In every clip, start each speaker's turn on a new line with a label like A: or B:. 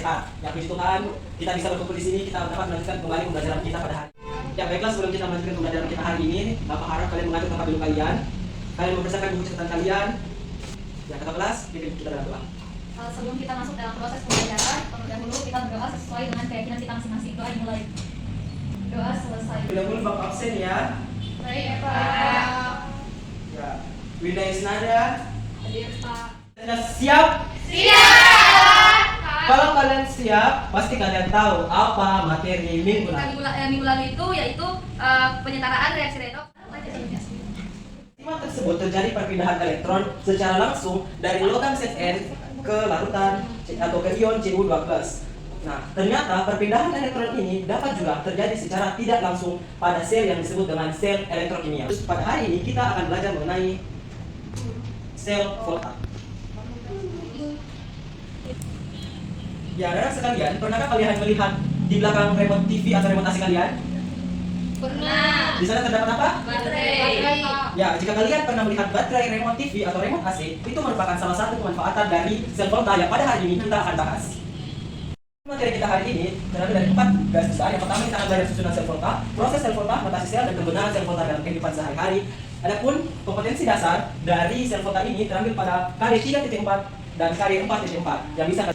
A: sehat. Ya puji Tuhan, kita bisa berkumpul di sini, kita dapat melanjutkan kembali pembelajaran kita pada hari. Ya baiklah, sebelum kita melanjutkan pembelajaran kita hari ini, Bapak harap kalian mengatur tempat duduk kalian. Kalian mempersiapkan buku catatan kalian. Ya kata kelas, kita dalam doa.
B: Sebelum kita masuk dalam proses pembelajaran, terlebih dahulu kita berdoa sesuai dengan keyakinan kita masing-masing. Doa dimulai. Doa selesai.
A: Bila Bapak absen ya.
B: Baik, Pak.
A: Ya, Winda Isnada.
B: Hadir, Pak.
A: Sudah siap?
B: Siap.
A: Kalau kalian siap, pasti kalian tahu apa materi minggu lalu.
B: Minggu lalu itu yaitu penyetaraan reaksi Redox.
A: Peristiwa tersebut terjadi perpindahan elektron secara langsung dari logam Zn ke larutan atau ke ion Cu2+. Nah, ternyata perpindahan elektron ini dapat juga terjadi secara tidak langsung pada sel yang disebut dengan sel elektrokimia. Terus pada hari ini kita akan belajar mengenai sel volta. Ya, anak sekalian, pernahkah kalian melihat di belakang remote TV atau remote AC kalian?
B: Pernah.
A: Di sana terdapat apa?
B: Baterai.
A: Ya, jika kalian pernah melihat baterai remote TV atau remote AC, itu merupakan salah satu kemanfaatan dari sel volta yang pada hari ini kita akan bahas. Materi kita hari ini terdiri dari 4 garis besar. Yang pertama kita akan belajar susunan sel volta, proses sel volta, mutasi sel, dan kebenaran sel volta dalam kehidupan sehari-hari. Adapun kompetensi dasar dari sel volta ini terambil pada KD 3.4 dan KD 4.4 yang bisa.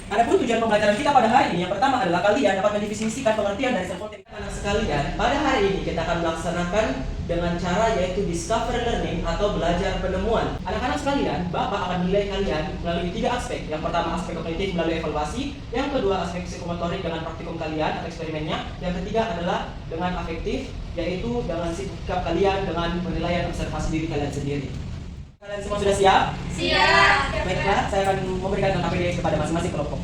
A: Adapun tujuan pembelajaran kita pada hari ini yang pertama adalah kalian dapat mendefinisikan pengertian dari sel volta. Anak sekalian, pada hari ini kita akan melaksanakan dengan cara yaitu discover learning atau belajar penemuan. Anak-anak sekalian, Bapak akan menilai kalian melalui 3 aspek. Yang pertama aspek kognitif melalui evaluasi, yang kedua aspek psikomotorik dengan praktikum kalian atau eksperimennya, yang ketiga adalah dengan afektif yaitu dengan sikap kalian dengan penilaian observasi diri kalian sendiri. Kalian semua sudah siap?
B: Siap.
A: Baiklah, saya akan memberikan KPD kepada masing-masing kelompok.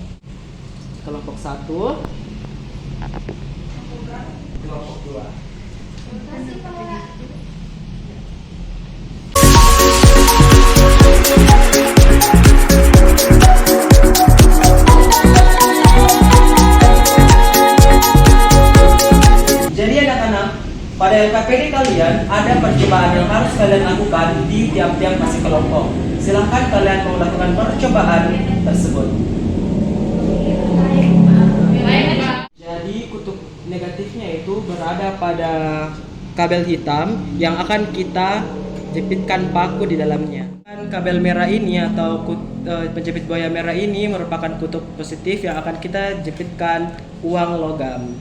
A: Kelompok 1, kelompok 2. Jadi anak-anak, pada LKPD kalian ada percobaan yang harus kalian lakukan di tiap-tiap masing kelompok. Silahkan kalian melakukan percobaan tersebut. Jadi kutub negatifnya itu berada pada kabel hitam yang akan kita jepitkan paku di dalamnya. Kabel merah ini atau penjepit buaya merah ini merupakan kutub positif yang akan kita jepitkan uang logam.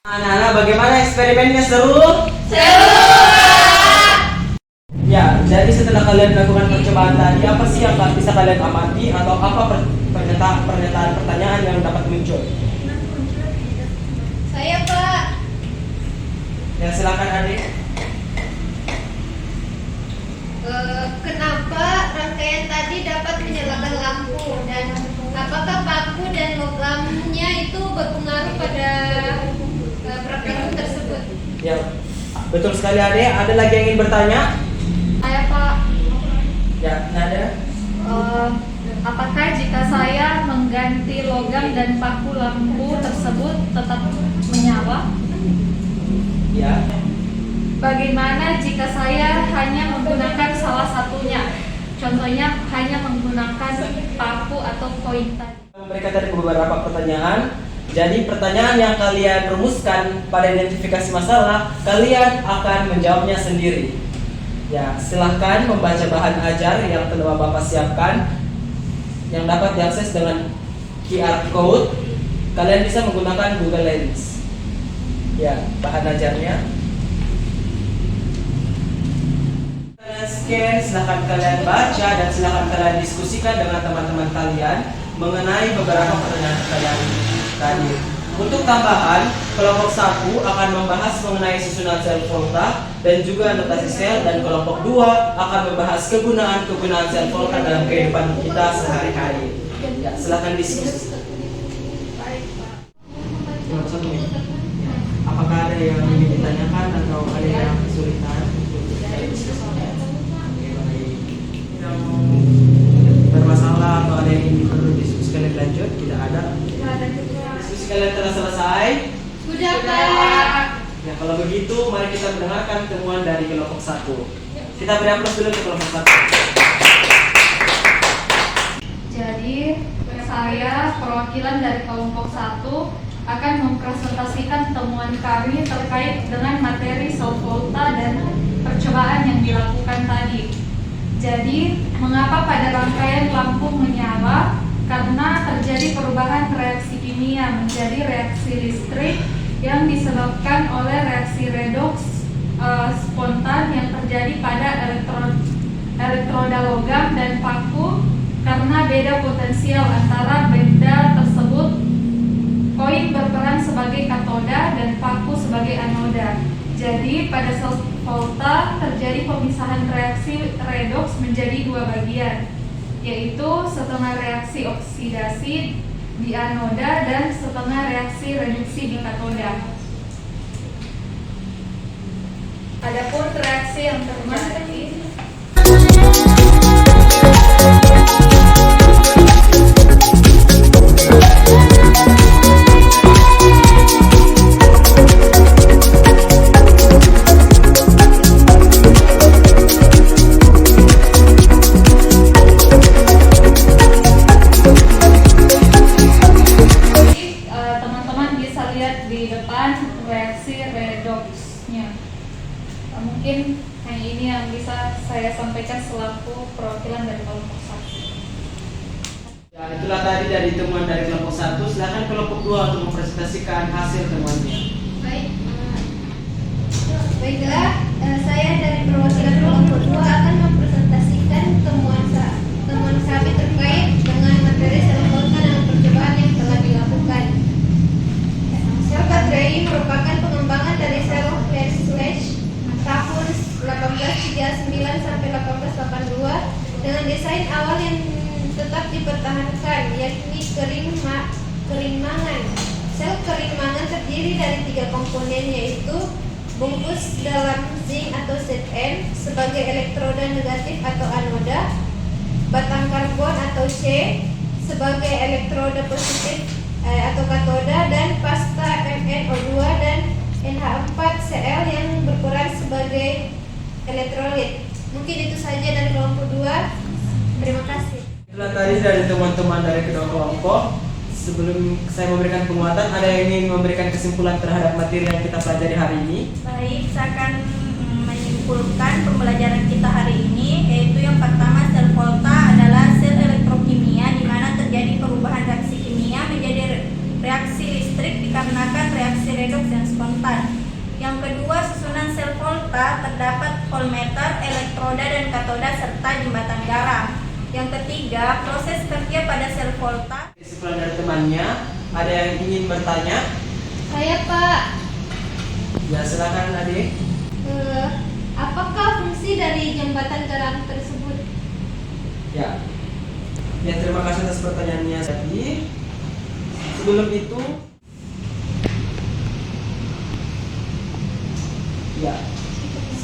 A: Anak-anak, bagaimana eksperimennya? Seru?
B: Seru.
A: Ya, jadi setelah kalian melakukan percobaan tadi, apa sih yang bisa kalian amati atau apa pernyataan pertanyaan yang dapat muncul?
B: Saya, Pak.
A: Ya, silakan adik.
B: Kenapa rangkaian tadi dapat menyalakan lampu dan apakah paku dan logamnya itu berpengaruh pada praktikum tersebut?
A: Ya, Betul sekali Ade. Ada lagi yang ingin bertanya?
B: Saya Pak,
A: Ya, Nada.
B: apakah jika saya mengganti logam dan paku lampu tersebut tetap menyala?
A: Ya.
B: Bagaimana jika saya hanya menggunakan salah satunya? Contohnya hanya menggunakan paku atau koin tadi.
A: Memberikan tadi beberapa pertanyaan. Jadi pertanyaan yang kalian rumuskan pada identifikasi masalah, kalian akan menjawabnya sendiri. Ya, silahkan membaca bahan ajar yang telah Bapak siapkan, yang dapat diakses dengan QR code. Kalian bisa menggunakan Google Lens. Ya, bahan ajarnya. Kalian scan, silahkan kalian baca dan silahkan kalian diskusikan dengan teman-teman kalian mengenai beberapa pertanyaan kalian tadi. Untuk tambahan, kelompok 1 akan membahas mengenai susunan sel volta dan juga notasi sel, dan kelompok 2 akan membahas kegunaan sel volta dalam kehidupan kita sehari-hari. Ya, silahkan diskusi. Apakah ada yang ingin ditanyakan atau ada yang kesulitan untuk kita diskusikan? Yang bermasalah atau ada yang perlu diskusikan lebih lanjut? Tidak ada. Diskusi kalian telah selesai?
B: Sudah Pak.
A: Ya, kalau begitu mari kita mendengarkan temuan dari kelompok 1. Kita beri aplaus dulu ke kelompok 1.
B: Jadi saya perwakilan dari kelompok 1 akan mempresentasikan temuan kami terkait dengan materi sel volta dan percobaan yang dilakukan tadi. Jadi, mengapa pada rangkaian lampu menyala? Karena terjadi perubahan reaksi kimia menjadi reaksi listrik yang disebabkan oleh reaksi redoks spontan yang terjadi pada elektroda logam dan paku karena beda potensial antara benda tersebut. Koin berperan sebagai katoda dan paku sebagai anoda. Jadi pada sel volta terjadi pemisahan reaksi redoks menjadi dua bagian, yaitu setengah reaksi oksidasi di anoda dan setengah reaksi reduksi di katoda. Adapun reaksi yang terjadi mungkin hanya ini yang bisa saya sampaikan selaku perwakilan dari kelompok 1.
A: Ya, itulah tadi dari temuan dari kelompok 1. Silakan kelompok 2 untuk mempresentasikan hasil temuannya.
C: Baiklah, saya dari perwakilan kelompok 2 akan mempresentasikan temuan kami terkait dengan materi sel volta dan percobaan yang telah dilakukan. Sel baterai merupakan pengembangan dari sel flash tahun 1839 sampai 1882 dengan desain awal yang tetap dipertahankan, yakni kerimangan. Sel kerimangan terdiri dari 3 komponen, yaitu bungkus dalam zinc atau Zn sebagai elektroda negatif atau anoda, batang karbon atau C sebagai elektroda positif atau katoda, dan pasta MnO2 dan NH4Cl yang berperan sebagai elektrolit. Mungkin itu saja dari kelompok 2. Terima kasih.
A: Itulah tadi dari teman-teman dari kedua kelompok. Sebelum saya memberikan penguatan, ada yang ingin memberikan kesimpulan terhadap materi yang kita pelajari hari ini?
D: Baik, saya akan menyimpulkan pembelajaran kita hari ini, yaitu yang pertama, sel volta adalah sel elektrokimia di mana terjadi perubahan reaksi kimia menjadi reaksi listrik dikarenakan reaksi redoks yang spontan. Yang kedua, susunan sel volta terdapat voltmeter, elektroda dan katoda serta jembatan garam. Yang ketiga, proses kerja pada sel volta.
A: Kesimpulan dari temannya, ada yang ingin bertanya?
C: Saya Pak.
A: Ya, silakan adik.
C: Apakah fungsi dari jembatan garam tersebut?
A: Ya. Ya, terima kasih atas pertanyaannya tadi. Sebelum itu, ya,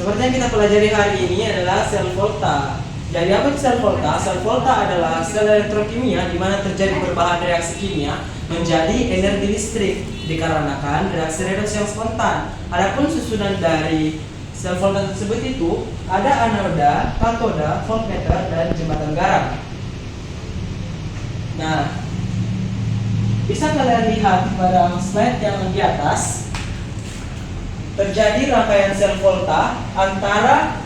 A: Seperti yang kita pelajari hari ini adalah sel volta. Jadi apa itu sel volta? Sel volta adalah sel elektrokimia di mana terjadi perubahan reaksi kimia menjadi energi listrik dikarenakan reaksi redoks yang spontan. Adapun susunan dari sel volta tersebut itu ada anoda, katoda, voltmeter, dan jembatan garam. Nah, bisa kalian lihat pada slide yang di atas, terjadi rangkaian sel volta antara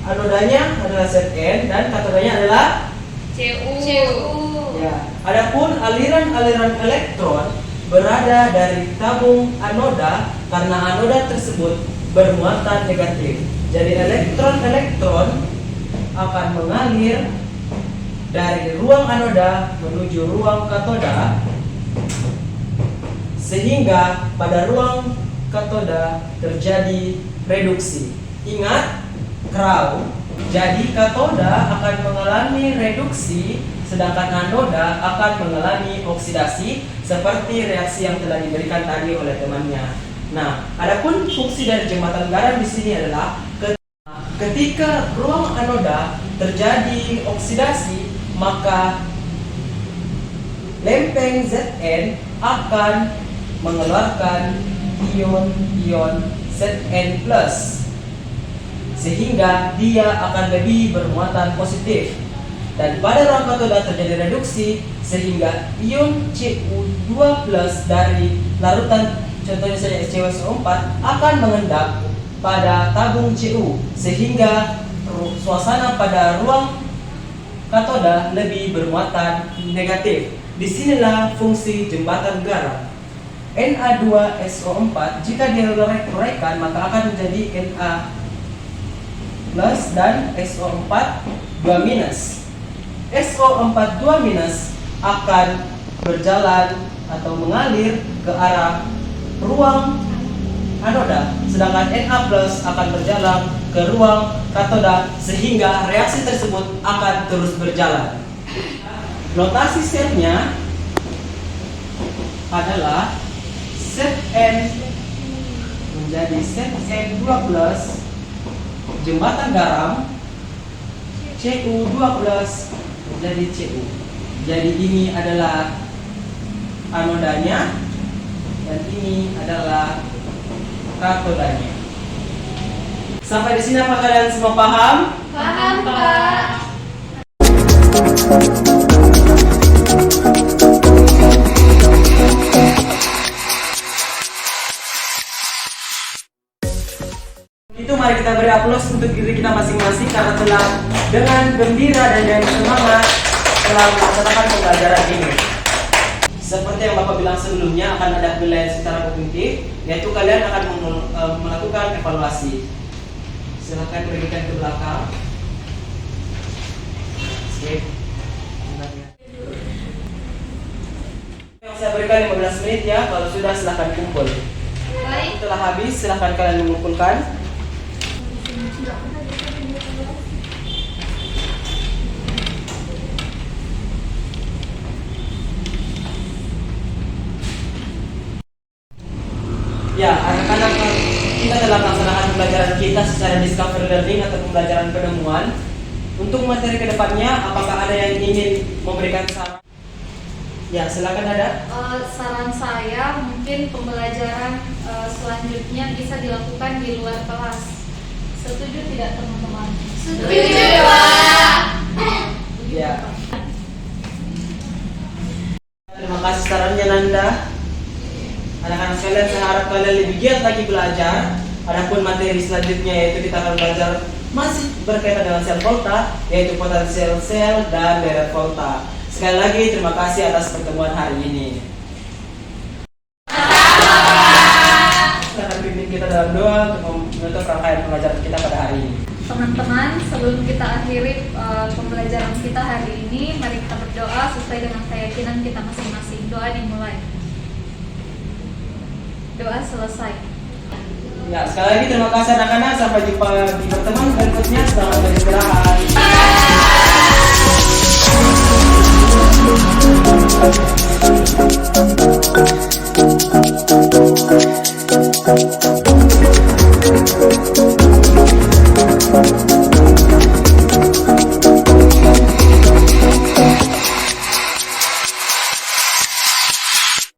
A: anodanya adalah Zn dan katodanya adalah
B: Cu.
A: ya. Adapun aliran-aliran elektron berada dari tabung anoda karena anoda tersebut bermuatan negatif. Jadi elektron-elektron akan mengalir dari ruang anoda menuju ruang katoda, sehingga pada ruang katoda terjadi reduksi. Ingat, Krau. Jadi katoda akan mengalami reduksi, sedangkan anoda akan mengalami oksidasi seperti reaksi yang telah diberikan tadi oleh temannya. Nah, adapun fungsi dari jembatan garam di sini adalah ketika ruang anoda terjadi oksidasi, maka lempeng Zn akan mengeluarkan ion-ion Zn+, sehingga dia akan lebih bermuatan positif. Dan pada ruang katoda terjadi reduksi sehingga ion Cu2+ dari larutan contohnya saja SCO4 akan mengendap pada tabung Cu, sehingga suasana pada ruang katoda lebih bermuatan negatif. Disinilah fungsi jembatan garam. Na2SO4 jika diraikan maka akan menjadi Na plus dan SO4 2 minus. SO4 2 minus akan berjalan atau mengalir ke arah ruang anoda, sedangkan Na plus akan berjalan ke ruang katoda, sehingga reaksi tersebut akan terus berjalan. Notasi selnya adalah Zn menjadi Zn2+, jembatan garam Cu2+ menjadi Cu. Jadi ini adalah anodanya dan ini adalah katodanya. Sampai di sini apa kalian semua paham?
C: Paham, Pak.
A: Itu mari kita beri aplaus untuk diri kita masing-masing karena telah dengan gembira dan dengan semangat telah melaksanakan pembelajaran ini. Seperti yang Bapak bilang sebelumnya, akan ada penilaian secara kognitif, yaitu kalian akan melakukan evaluasi. Silakan berikan ke belakang. Skip. Yang saya berikan 15 menit ya, kalau sudah silakan kumpul.
C: Baik.
A: Setelah habis silakan kalian mengumpulkan. Ya, anak-anak, kita telah melaksanakan pembelajaran kita secara discovery learning atau pembelajaran penemuan. Untuk materi kedepannya, apakah ada yang ingin memberikan saran? Ya, silakan ada.
B: Saran saya mungkin pembelajaran selanjutnya bisa dilakukan di luar kelas. Setuju tidak teman-teman?
C: Setuju, Pak.
A: Ya. Terima kasih sarannya Nanda. Anak-anak sekalian, saya harap kalian lebih giat lagi belajar. Adapun materi selanjutnya yaitu kita akan belajar masih berkaitan dengan sel volta, yaitu potensial sel dan deret volta. Sekali lagi terima kasih atas pertemuan hari ini. Silakan pimpin kita dalam doa untuk menutup rangkaian pembelajaran kita pada hari ini.
B: Teman-teman, sebelum kita akhiri pembelajaran kita hari ini, mari kita berdoa sesuai dengan keyakinan kita masing-masing. Doa dimulai. Doa selesai.
A: Ya, sekali lagi terima kasih anak-anak. Sampai jumpa di pertemuan berikutnya. Selamat beristirahat.